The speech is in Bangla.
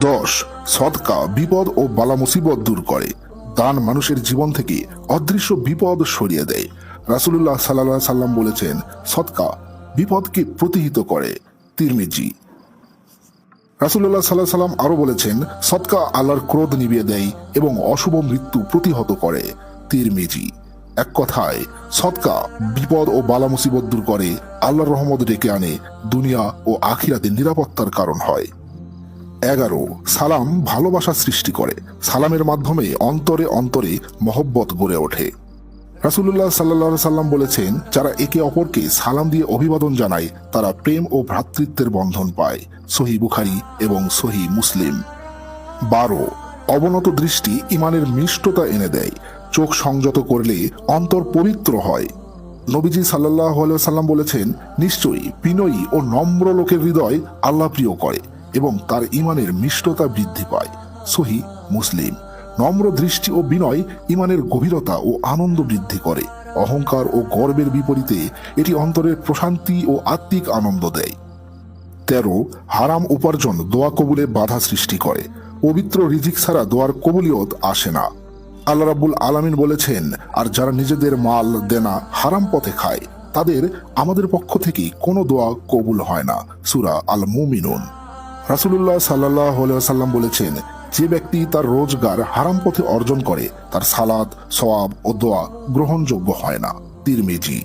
10. সদকা বিপদ ও বালা মুসিবত দূর করে। দান মানুষের জীবন থেকে অদৃশ্য বিপদ সরিয়ে দেয়। রাসূলুল্লাহ সাল্লাল্লাহু আলাইহি সাল্লাম বলেছেন, সদকা বিপদকে প্রতিহত করে। তিরমিজি। রাসূলুল্লাহ সাল্লাল্লাহু আলাইহি সাল্লাম আরো বলেছেন, সদকা আল্লাহর ক্রোধ নিভিয়ে দেয় এবং অশুভ মৃত্যু প্রতিহত করে। তিরমিজি। এক কথায় সদকা বিপদ ও বালা মুসিবত দূর করে, আল্লাহর রহমত ডেকে আনে, দুনিয়া ও আখিরাতে নিরাপত্তার কারণ হয়। 11. সালাম ভালোবাসা সৃষ্টি করে। সালামের মাধ্যমে অন্তরে অন্তরে মহব্বত গড়ে ওঠে। রাসূলুল্লাহ সাল্লাল্লাহু আলাইহি সাল্লাম বলেছেন, যারা একে অপরকে সালাম দিয়ে অভিবাদন জানায় তারা প্রেম ও ভ্রাতৃত্বের বন্ধন পায়। সহিহ বুখারী এবং সহিহ মুসলিম। 12. অবনত দৃষ্টি ইমানের মিষ্টতা এনে দেয়। চোখ সংযত করলে অন্তর পবিত্র হয়। নবীজি সাল্লাল্লাহু আলাইহি সাল্লাম বলেছেন, নিশ্চয়ই বিনয়ী ও নম্র লোকের হৃদয় আল্লাহ প্রিয় করে এবং তার ইমানের মিষ্টতা বৃদ্ধি পায়। সহিহ মুসলিম। নম্র দৃষ্টি ও বিনয় ইমানের গভীরতা ও আনন্দ বৃদ্ধি করে। অহংকার ও গর্বের বিপরীতে এটি অন্তরের প্রশান্তি ও আত্মিক আনন্দ দেয়। 13. হারাম উপার্জন দোয়া কবুলে বাধা সৃষ্টি করে। পবিত্র রিজিক ছাড়া দোয়ার কবুলিয়ত আসে না। আল্লাহ রাব্বুল আলামিন বলেছেন, আর যারা নিজেদের মাল দেনা হারাম পথে খায় তাদের আমাদের পক্ষ থেকে কোনো দোয়া কবুল হয় না। সূরা আল মুমিনুন। রাসূলুল্লাহ সাল্লাল্লাহু আলাইহি ওয়াসাল্লাম বলেছেন, যে ব্যক্তি তার রোজগার হারাম পথে অর্জন করে তার সালাত, সওয়াব ও দোয়া গ্রহণযোগ্য হয় না। তিরমিজি।